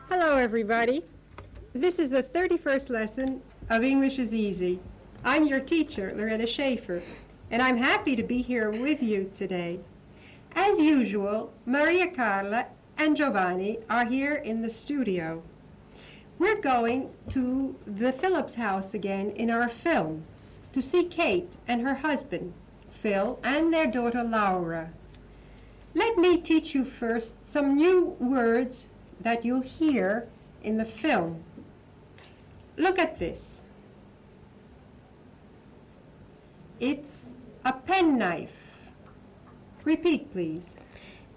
Hello, everybody. This is the 31st lesson of English is Easy. I'm your teacher, Loretta Schaefer, and I'm happy to be here with you today. As usual, Maria Carla and Giovanni are here in the studio. We're going to the Phillips house again in our film to see Kate and her husband, Phil, and their daughter, Laura. Let me teach you first some new words that you'll hear in the film. Look at this. It's a penknife. Repeat, please.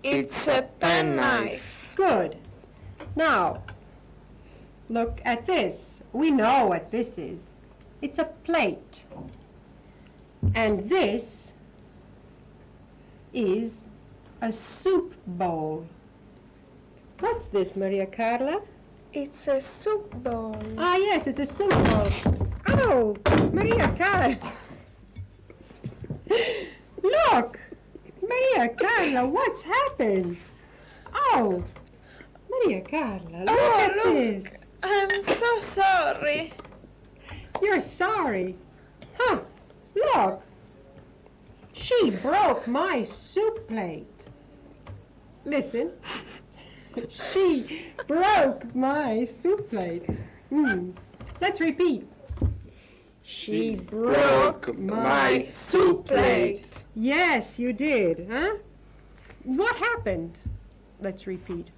It's a penknife. Good. Now, look at this. We know what this is. It's a plate. And this is a soup bowl. What's this, Maria Carla? It's a soup bowl. Ah, yes, it's a soup bowl. Oh, Maria Carla. Look, Maria Carla, what's happened? Oh, Maria Carla, look at this. I'm so sorry. You're sorry? Huh, look. She broke my soup plate. Listen. She broke my soup plate. Let's repeat. She broke my soup plate. Yes, you did, huh? What happened? Let's repeat.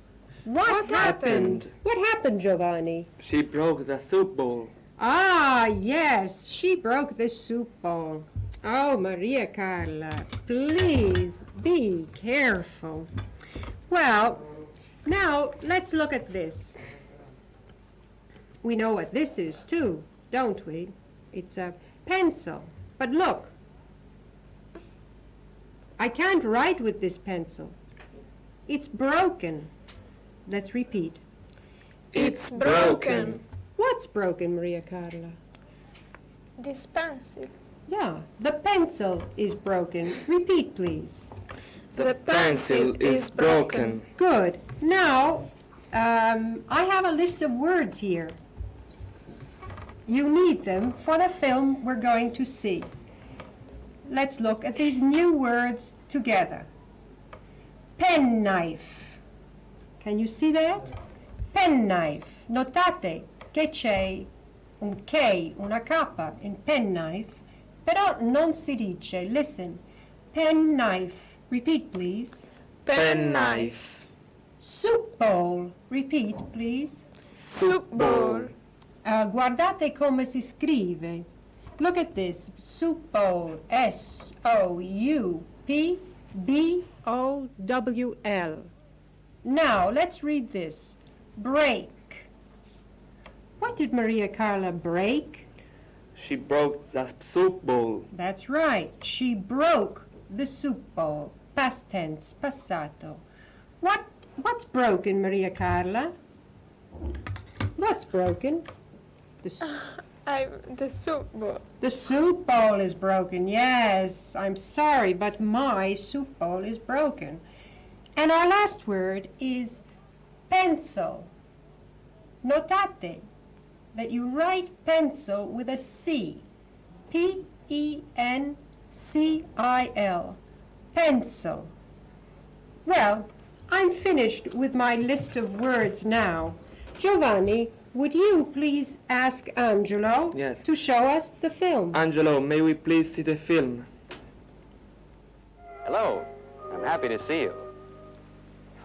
What happened? What happened, Giovanni? She broke the soup bowl. Ah, yes, she broke the soup bowl. Oh, Maria Carla, please be careful. Well, now, let's look at this. We know what this is, too, don't we? It's a pencil. But look, I can't write with this pencil. It's broken. Let's repeat. It's broken. What's broken, Maria Carla? This pencil. Yeah, the pencil is broken. Repeat, please. The pencil is broken. Good. Now, I have a list of words here. You need them for the film we're going to see. Let's look at these new words together. Penknife. Can you see that? Penknife. Notate che c'è un K, una K in penknife, però non si dice. Listen. Penknife. Repeat, please. Penknife. Soup bowl. Repeat, please. Soup bowl. Guardate come si scrive. Look at this. Soup bowl. S-O-U-P-B-O-W-L. Now, let's read this. Break. What did Maria Carla break? She broke the soup bowl. That's right. She broke the soup bowl. Past tense, passato. What's broken, Maria Carla? What's broken? The soup bowl. The soup bowl is broken. Yes, I'm sorry, but my soup bowl is broken. And our last word is pencil. Notate that you write pencil with a C. P-E-N-C-I-L. Pencil. Well, I'm finished with my list of words now. Giovanni, would you please ask Angelo Yes. to show us the film? Angelo, may we please see the film? Hello. I'm happy to see you.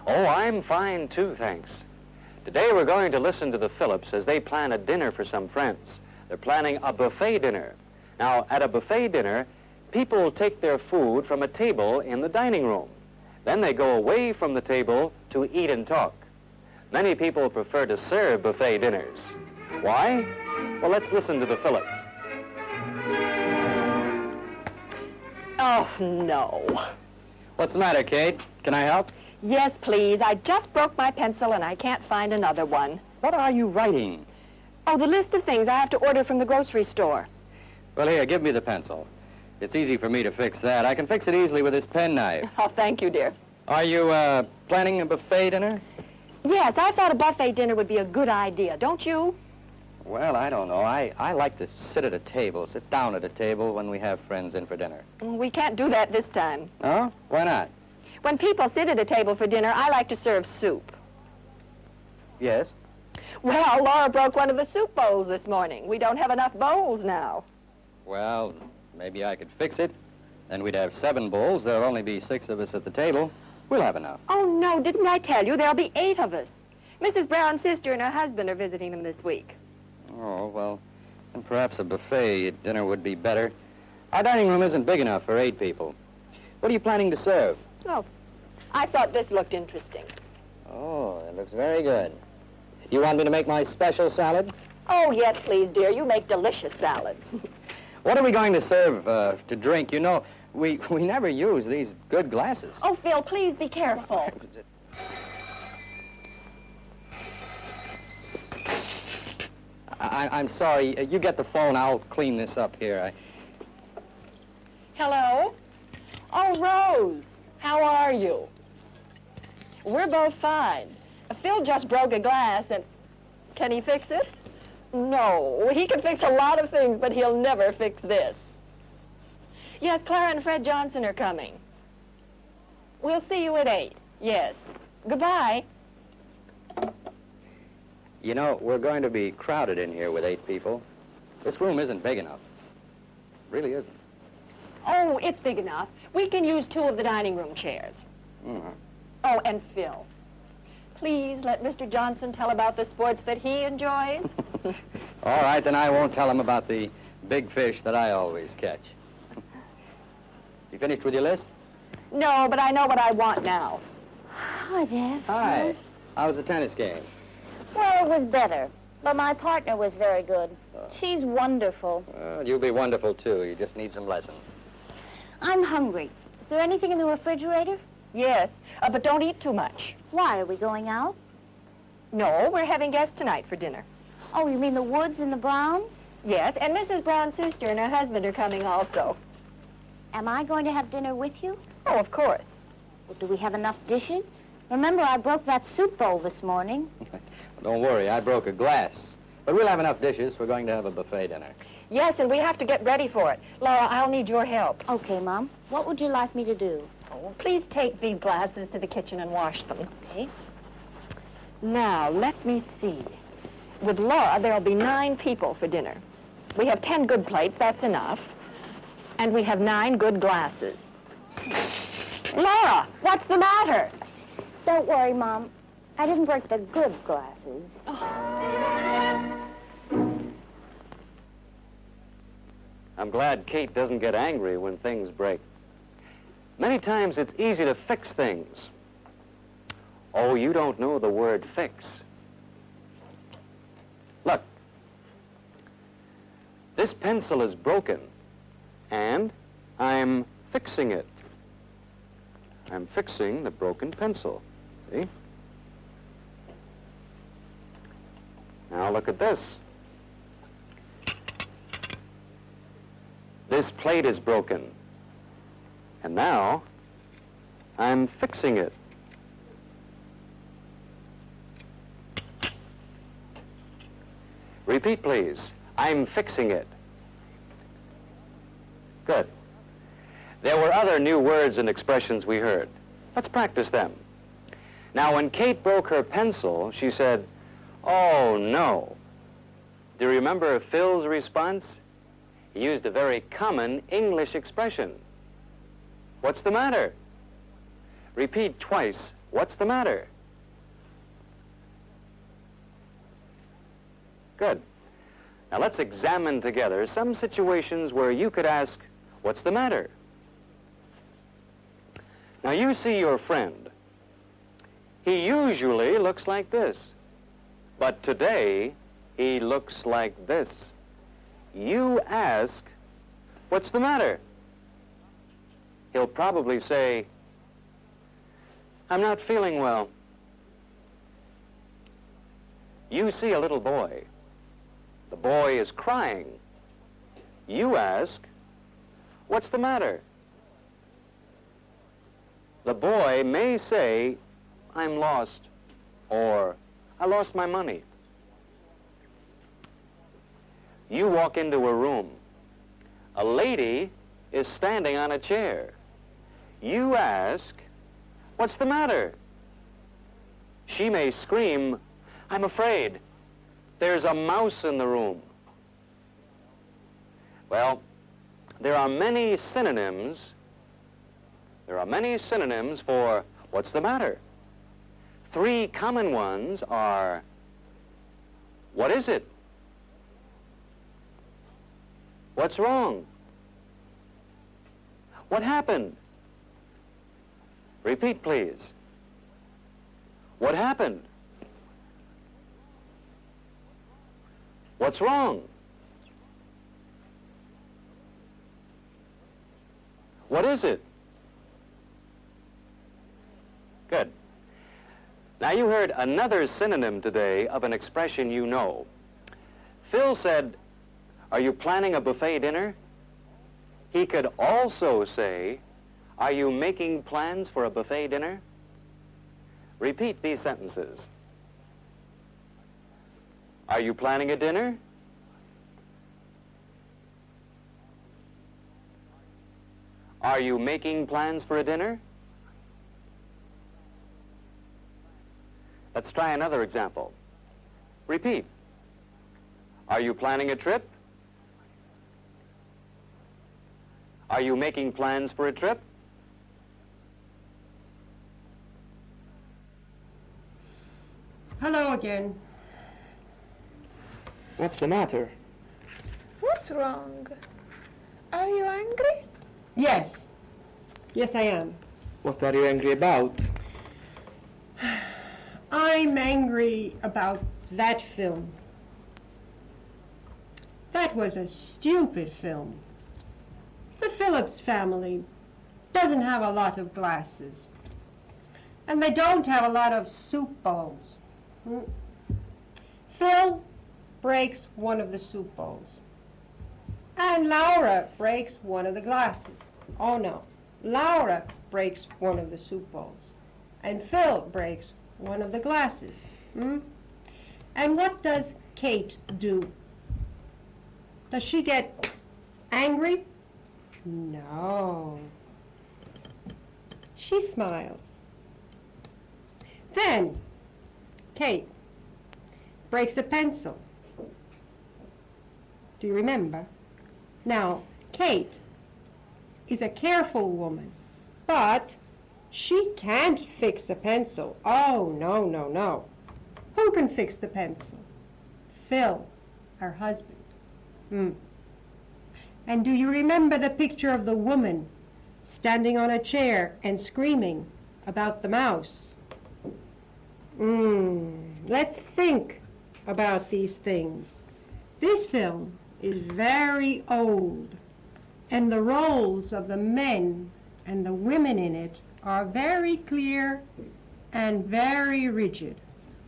Oh, I'm fine too, thanks. Today we're going to listen to the Phillips as they plan a dinner for some friends. They're planning a buffet dinner. Now, at a buffet dinner, people take their food from a table in the dining room. Then they go away from the table to eat and talk. Many people prefer to serve buffet dinners. Why? Well, let's listen to the Phillips. Oh, no. What's the matter, Kate? Can I help? Yes, please. I just broke my pencil and I can't find another one. What are you writing? Oh, the list of things I have to order from the grocery store. Well, here, give me the pencil. It's easy for me to fix that. I can fix it easily with this penknife. Oh, thank you, dear. Are you, planning a buffet dinner? Yes, I thought a buffet dinner would be a good idea, don't you? Well, I don't know. I like to sit down at a table when we have friends in for dinner. We can't do that this time. Oh? Why not? When people sit at a table for dinner, I like to serve soup. Yes? Well, Laura broke one of the soup bowls this morning. We don't have enough bowls now. Well, maybe I could fix it. Then we'd have 7 bowls. There'll only be 6 of us at the table. We'll have enough. Oh, no, didn't I tell you? There'll be 8 of us. Mrs. Brown's sister and her husband are visiting them this week. Oh, well, then perhaps a buffet dinner would be better. Our dining room isn't big enough for 8 people. What are you planning to serve? Oh, I thought this looked interesting. Oh, it looks very good. You want me to make my special salad? Oh, yes, please, dear. You make delicious salads. What are we going to serve to drink? You know, we never use these good glasses. Oh, Phil, please be careful. I'm sorry. You get the phone. I'll clean this up here. Hello? Oh, Rose, how are you? We're both fine. Phil just broke a glass and... Can he fix it? No, he can fix a lot of things, but he'll never fix this. Yes, Clara and Fred Johnson are coming. We'll see you at 8. Yes. Goodbye. You know, we're going to be crowded in here with 8 people. This room isn't big enough. Really isn't. Oh, it's big enough. We can use 2 of the dining room chairs. Mm-hmm. Oh, and Phil, please let Mr. Johnson tell about the sports that he enjoys. All right, then I won't tell him about the big fish that I always catch. You finished with your list? No, but I know what I want now. Hi, Dad. Hi. How was the tennis game? Well, it was better, but my partner was very good. She's wonderful. Well, you'll be wonderful, too. You just need some lessons. I'm hungry. Is there anything in the refrigerator? Yes, but don't eat too much. Why, are we going out? No, we're having guests tonight for dinner. Oh, you mean the Woods and the Browns? Yes, and Mrs. Brown's sister and her husband are coming also. Am I going to have dinner with you? Oh, of course. Well, do we have enough dishes? Remember, I broke that soup bowl this morning. Don't worry, I broke a glass. But we'll have enough dishes. We're going to have a buffet dinner. Yes, and we have to get ready for it. Laura, I'll need your help. Okay, Mom. What would you like me to do? Oh, please take these glasses to the kitchen and wash them. Okay. Now, let me see. With Laura, there'll be 9 people for dinner. We have 10 good plates, that's enough. And we have 9 good glasses. Laura, what's the matter? Don't worry, Mom. I didn't break the good glasses. I'm glad Kate doesn't get angry when things break. Many times it's easy to fix things. Oh, you don't know the word fix. Look. This pencil is broken, and I'm fixing it. I'm fixing the broken pencil. See? Now look at this. This plate is broken. And now, I'm fixing it. Repeat, please. I'm fixing it. Good. There were other new words and expressions we heard. Let's practice them. Now, when Kate broke her pencil, she said, "Oh, no." Do you remember Phil's response? He used a very common English expression. What's the matter? Repeat twice. What's the matter? Good. Now let's examine together some situations where you could ask, what's the matter? Now you see your friend. He usually looks like this. But today, he looks like this. You ask, what's the matter? he'll probably say, "I'm not feeling well." You see a little boy. The boy is crying. You ask, "What's the matter?" The boy may say, "I'm lost," or "I lost my money." You walk into a room. A lady is standing on a chair. You ask, "What's the matter?" She may scream, "I'm afraid. There's a mouse in the room." Well, there are many synonyms. There are many synonyms for "what's the matter?" 3 common ones are, "What is it?" "What's wrong?" "What happened?" Repeat, please. "What happened?" "What's wrong?" "What is it?" Good. Now you heard another synonym today of an expression you know. Phil said, "Are you planning a buffet dinner?" He could also say, "Are you making plans for a buffet dinner?" Repeat these sentences. Are you planning a dinner? Are you making plans for a dinner? Let's try another example. Repeat. Are you planning a trip? Are you making plans for a trip? Hello again. What's the matter? What's wrong? Are you angry? Yes. Yes, I am. What are you angry about? I'm angry about that film. That was a stupid film. The Phillips family doesn't have a lot of glasses. And they don't have a lot of soup bowls. Phil breaks one of the soup bowls. And Laura breaks one of the glasses. Oh no, Laura breaks one of the soup bowls. And Phil breaks one of the glasses. And what does Kate do? Does she get angry? No. She smiles. Then Kate breaks a pencil. Do you remember? Now, Kate is a careful woman, but she can't fix a pencil. Oh, no, no, no. Who can fix the pencil? Phil, her husband. And do you remember the picture of the woman standing on a chair and screaming about the mouse? Let's think about these things. This film is very old, and the roles of the men and the women in it are very clear and very rigid.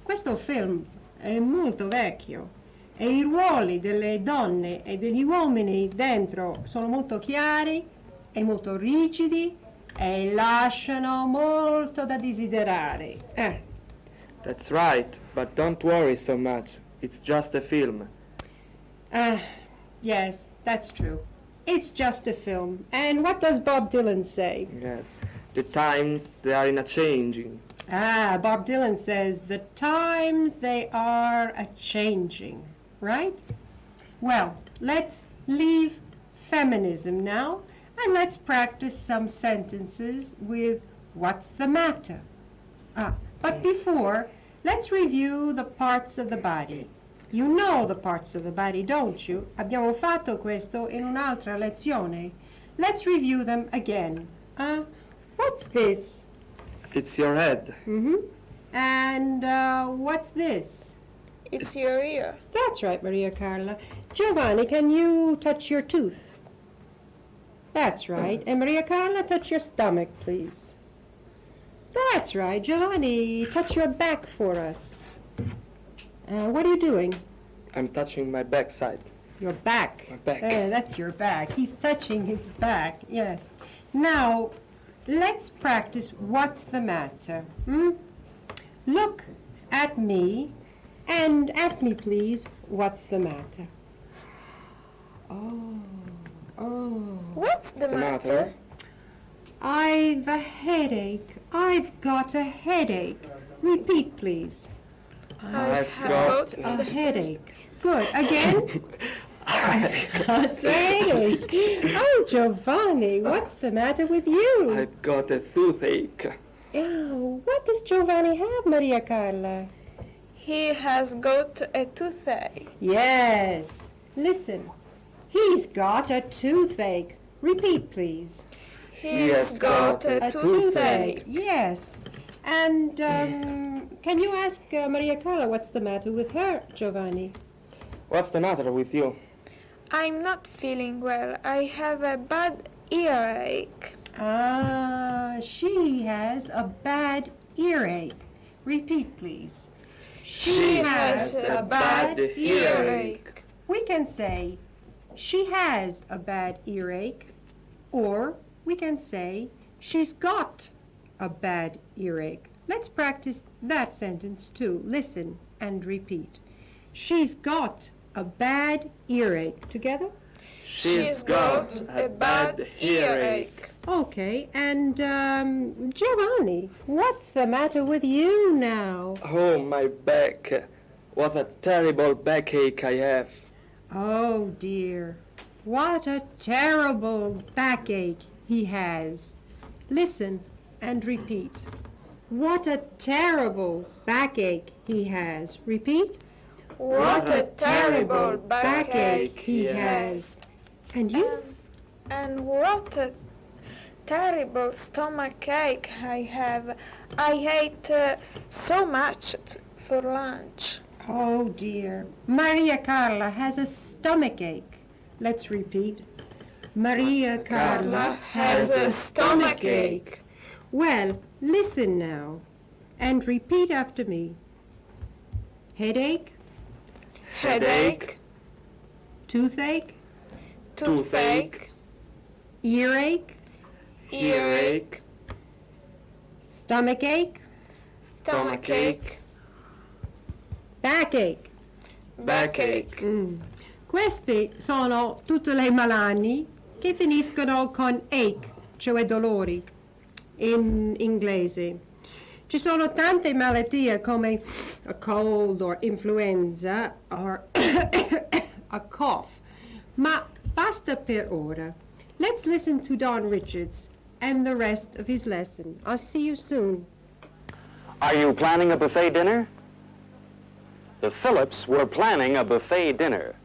Questo film è molto vecchio e i ruoli delle donne e degli uomini dentro sono molto chiari e molto rigidi e lasciano molto da desiderare. That's right, but don't worry so much. It's just a film. Yes, that's true. It's just a film. And what does Bob Dylan say? Yes. The times, they are in a changing. Bob Dylan says, the times they are a-changing, right? Well, let's leave feminism now, and let's practice some sentences with what's the matter. But before, let's review the parts of the body. You know the parts of the body, don't you? Abbiamo fatto questo in un'altra lezione. Let's review them again. What's this? It's your head. And what's this? It's your ear. That's right, Maria Carla. Giovanni, can you touch your tooth? That's right. And Maria Carla, touch your stomach, please. That's right. Giovanni, touch your back for us. What are you doing? I'm touching my backside. Your back. My back. That's your back. He's touching his back, yes. Now, let's practice what's the matter. Look at me and ask me, please, what's the matter? Oh. What's the matter? I've a headache. I've got a headache. Repeat, please. I've got A headache. Good. Again? I've got a headache. Oh, Giovanni, what's the matter with you? I've got a toothache. Oh, what does Giovanni have, Maria Carla? He has got a toothache. Yes. Listen. He's got a toothache. Repeat, please. He's got a toothache. Yes. And can you ask Maria Carla what's the matter with her, Giovanni? What's the matter with you? I'm not feeling well. I have a bad earache. She has a bad earache. Repeat, please. She has a bad earache. We can say, she has a bad earache, or we can say, she's got a bad earache. Let's practice that sentence too. Listen and repeat. She's got a bad earache. Together? She's got a bad earache. Okay, and Giovanni, what's the matter with you now? Oh, my back. What a terrible backache I have. Oh dear, what a terrible backache he has. Listen and repeat. What a terrible backache he has. Repeat. What a terrible backache he has. And you? And what a terrible stomach ache I have. I ate so much for lunch. Oh dear. Maria Carla has a stomach ache. Let's repeat. Maria Carla has a stomach ache. Well, listen now and repeat after me. Headache, Headache, toothache, toothache, earache, earache, stomachache, stomachache, backache. backache. Queste sono tutte le malanni che finiscono con ache, cioè dolori, in inglese. Ci sono tante malattie come a cold or influenza or a cough, ma basta per ora. Let's listen to Don Richards and the rest of his lesson. I'll see you soon. Are you planning a buffet dinner? The Phillips were planning a buffet dinner.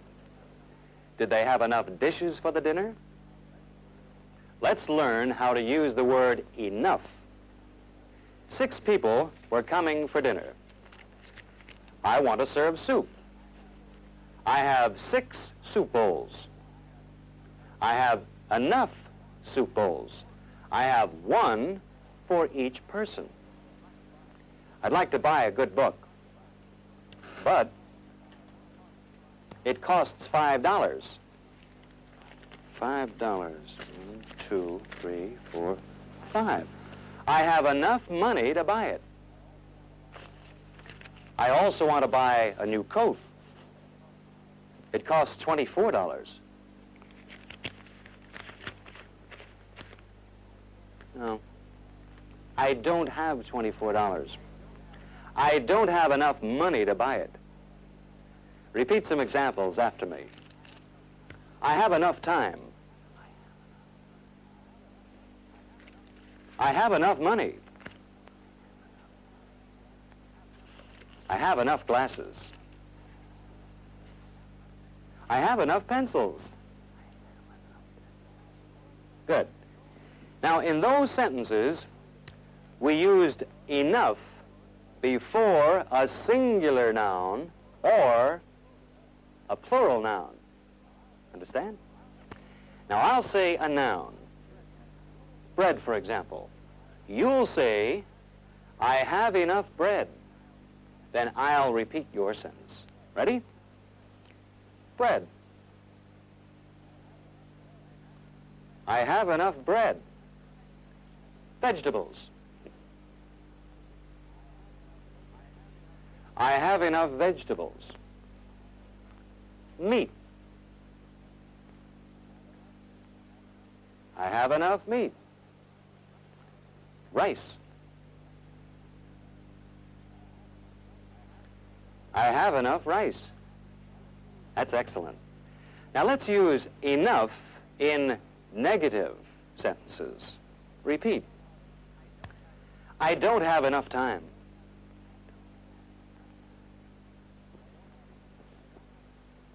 Did they have enough dishes for the dinner? Let's learn how to use the word enough. 6 people were coming for dinner. I want to serve soup. I have 6 soup bowls. I have enough soup bowls. I have 1 for each person. I'd like to buy a good book, but it costs $5. $5. 1, 2, 3, 4, 5. I have enough money to buy it. I also want to buy a new coat. It costs $24. No, I don't have $24. I don't have enough money to buy it. Repeat some examples after me. I have enough time. I have enough money. I have enough glasses. I have enough pencils. Good. Now, in those sentences, we used enough before a singular noun or a plural noun. Understand? Now, I'll say a noun. Bread, for example. You'll say, I have enough bread. Then I'll repeat your sentence. Ready? Bread. I have enough bread. Vegetables. I have enough vegetables. Meat. I have enough meat. Rice. I have enough rice. That's excellent. Now let's use enough in negative sentences. Repeat. I don't have enough time.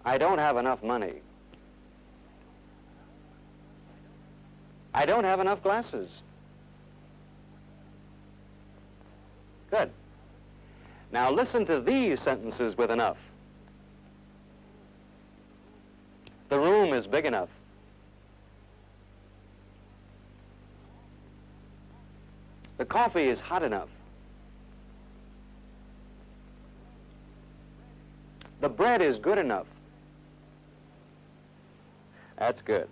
I don't have enough money. I don't have enough glasses. Good. Now listen to these sentences with enough. The room is big enough. The coffee is hot enough. The bread is good enough. That's good.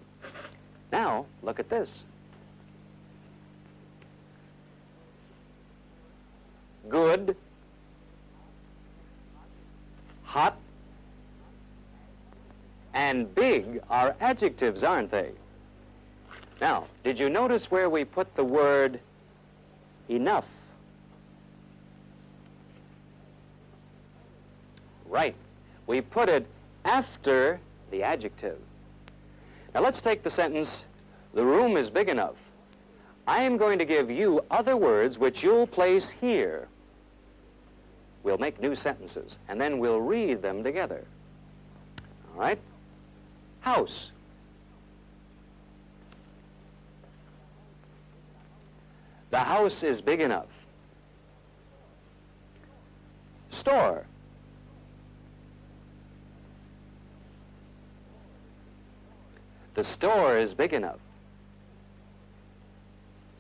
Now, look at this. Good, hot, and big are adjectives, aren't they? Now, did you notice where we put the word enough? Right. We put it after the adjective. Now let's take the sentence, the room is big enough. I am going to give you other words which you'll place here. We'll make new sentences, and then we'll read them together. All right? House. The house is big enough. Store. The store is big enough.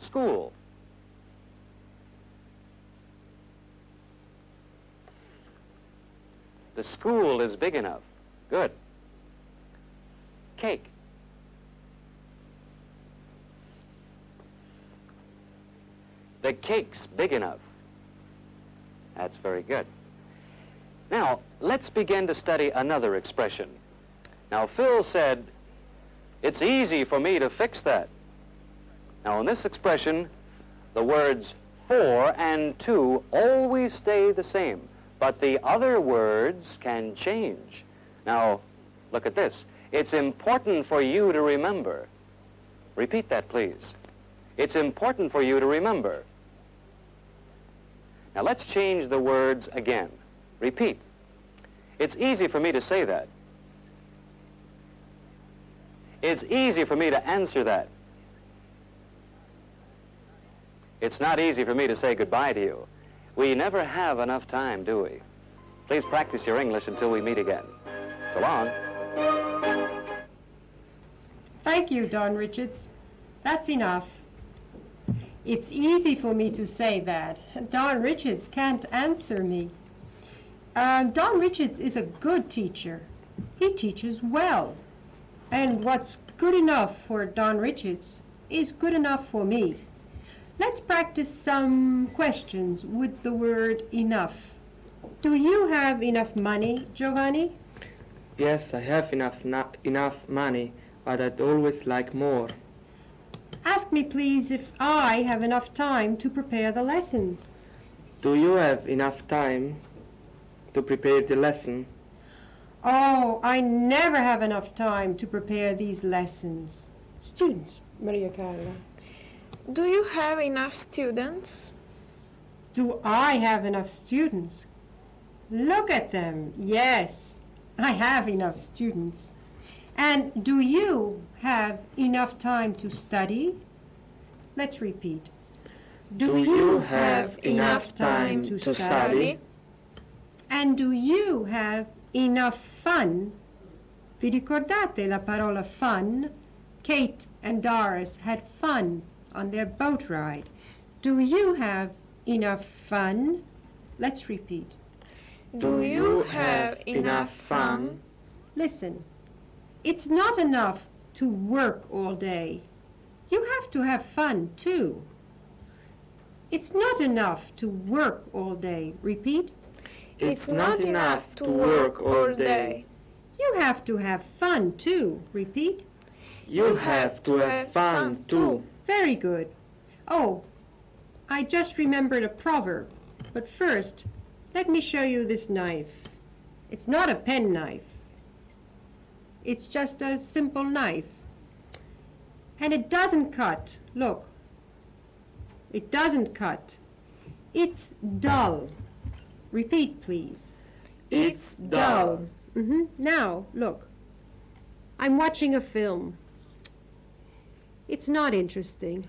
School. The school is big enough. Good. Cake. The cake's big enough. That's very good. Now, let's begin to study another expression. Now, Phil said, it's easy for me to fix that. Now, in this expression, the words for and to always stay the same, but the other words can change. Now, look at this. It's important for you to remember. Repeat that, please. It's important for you to remember. Now, let's change the words again. Repeat. It's easy for me to say that. It's easy for me to answer that. It's not easy for me to say goodbye to you. We never have enough time, do we? Please practice your English until we meet again. So long. Thank you, Don Richards. That's enough. It's easy for me to say that. Don Richards can't answer me. Don Richards is a good teacher. He teaches well. And what's good enough for Don Richards is good enough for me. Let's practice some questions with the word enough. Do you have enough money, Giovanni? Yes, I have enough money, but I'd always like more. Ask me, please, if I have enough time to prepare the lessons. Do you have enough time to prepare the lesson? Oh, I never have enough time to prepare these lessons. Students, Maria Carla. Do you have enough students? Do I have enough students? Look at them. Yes, I have enough students. And do you have enough time to study? Let's repeat. Do you have enough time to study? And do you have enough fun? Vi ricordate la parola fun? Kate and Doris had fun on their boat ride. Do you have enough fun? Let's repeat. Do you have enough fun? Listen, it's not enough to work all day. You have to have fun too. It's not enough to work all day. Repeat. It's not enough to work all day. You have to have fun too. Repeat. You have to have fun too. Very good. Oh, I just remembered a proverb. But first, let me show you this knife. It's not a pen knife. It's just a simple knife. And it doesn't cut. Look. It doesn't cut. It's dull. Repeat, please. It's dull. Now, look. I'm watching a film. It's not interesting.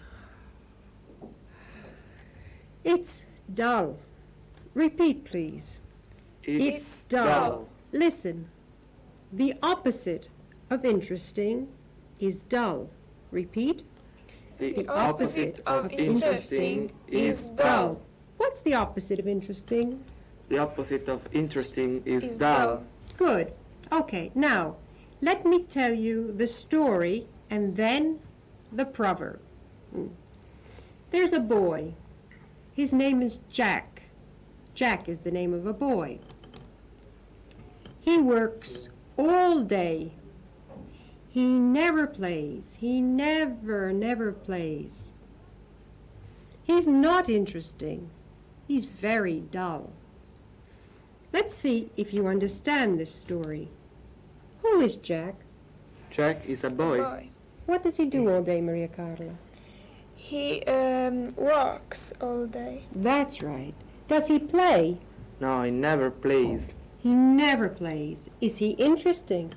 It's dull. Repeat, please. It's dull. Listen. The opposite of interesting is dull. Repeat. The opposite of interesting is dull. What's the opposite of interesting? The opposite of interesting is Is dull. dull. Good. Okay, now, let me tell you the story and then the proverb. There's a boy. His name is Jack. Jack is the name of a boy. He works all day. He never plays. He never plays. He's not interesting. He's very dull. Let's see if you understand this story. Who is Jack? Jack is a boy. What does he do all day, Maria Carla? He works all day. That's right. Does he play? No, he never plays. He never plays. Is he interesting?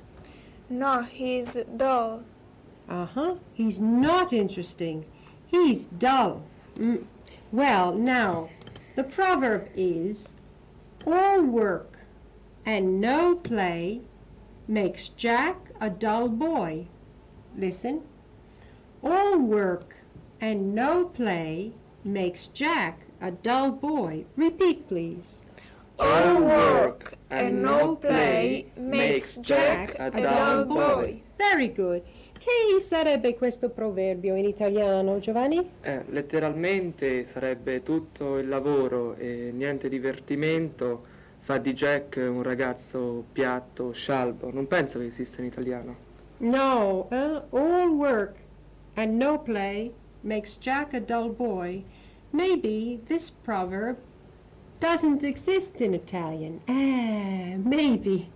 No, he's dull. He's not interesting. He's dull. Well, now, the proverb is, all work and no play makes Jack a dull boy. Listen. All work and no play makes Jack a dull boy. Repeat, please. All work and no play makes Jack a dull boy. Very good. Che sarebbe questo proverbio in italiano, Giovanni? Letteralmente sarebbe tutto il lavoro e niente divertimento fa di Jack un ragazzo piatto, scialbo. Non penso che esista in italiano. No, all work and no play makes Jack a dull boy. Maybe this proverb doesn't exist in Italian. Maybe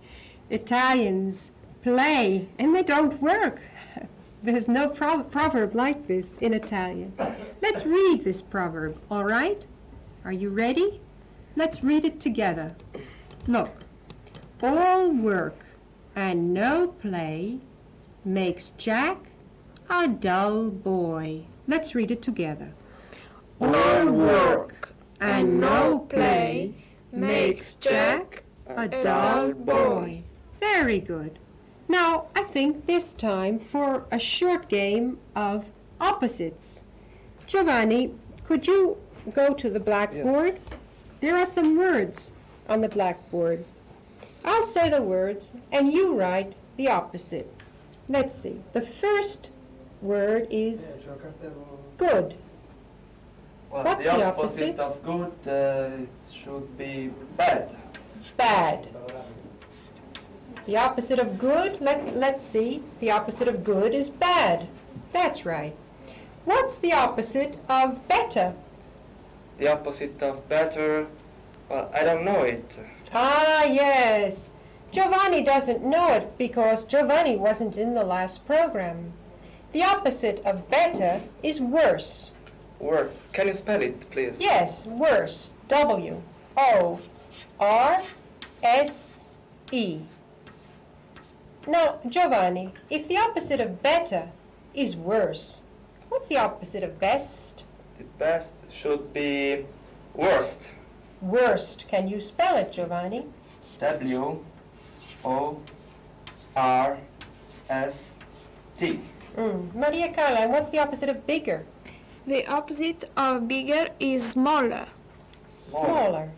Italians play and they don't work. There's no proverb like this in Italian. Let's read this proverb, all right? Are you ready? Let's read it together. Look. All work and no play makes Jack a dull boy. Let's read it together. All work and no play makes Jack a dull boy. Very good. Now, I think this time for a short game of opposites. Giovanni, could you go to the blackboard? Yes. There are some words on the blackboard. I'll say the words and you write the opposite. Let's see. The first word is good. Well, What's the opposite of good it should be bad. Bad. The opposite of good, let's see. The opposite of good is bad. That's right. What's the opposite of better? The opposite of better, well, I don't know it. Ah, yes. Giovanni doesn't know it because Giovanni wasn't in the last program. The opposite of better is worse. Worse. Can you spell it, please? Yes, worse. W-O-R-S-E. Now, Giovanni, if the opposite of better is worse, what's the opposite of best? The best should be worst. Worst. Can you spell it, Giovanni? W-O-R-S-T. Maria Carla, and what's the opposite of bigger? The opposite of bigger is smaller. Smaller.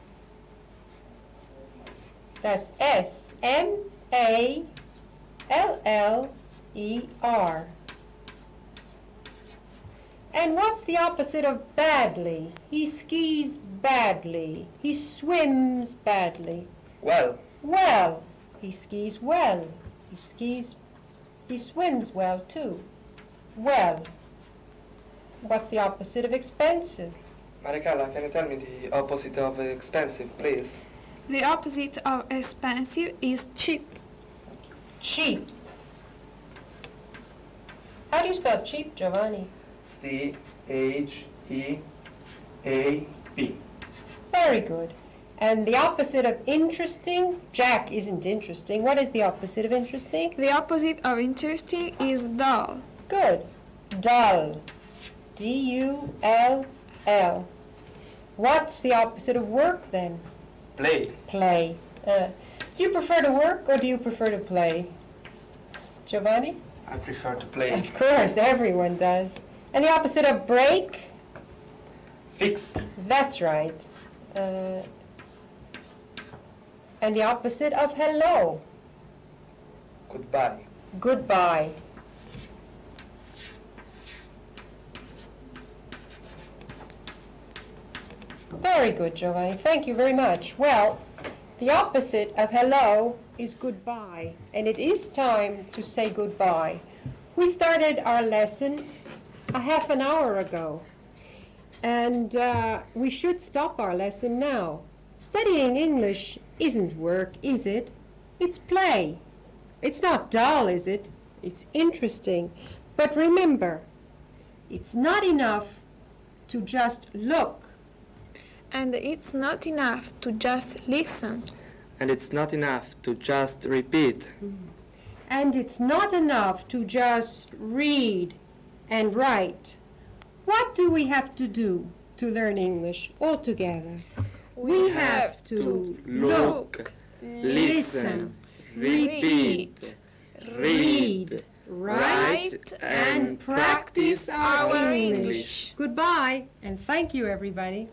That's S-M-A-L-L-E-R. And what's the opposite of badly? He skis badly. He swims badly. Well, Well. He skis well. He swims well too. Well. What's the opposite of expensive? Maricala, can you tell me the opposite of expensive, please? The opposite of expensive is cheap. Cheap. How do you spell cheap, Giovanni? C-H-E-A-P. Very good. And the opposite of interesting? Jack isn't interesting. What is the opposite of interesting? The opposite of interesting is dull. Good. Dull. D-U-L-L. What's the opposite of work then? Play. Play. Do you prefer to work or do you prefer to play? Giovanni? I prefer to play. Of course, everyone does. And the opposite of break? Fix. That's right. And the opposite of hello? Goodbye. Goodbye. Very good, Giovanni. Thank you very much. Well, the opposite of hello is goodbye, and it is time to say goodbye. We started our lesson a half an hour ago, and we should stop our lesson now. Studying English isn't work, is it? It's play. It's not dull, is it? It's interesting. But remember, it's not enough to just look. And it's not enough to just listen. And it's not enough to just repeat. And it's not enough to just read and write. What do we have to do to learn English altogether? We have to look, listen, repeat, read, write, and practice our English. Goodbye, and thank you, everybody.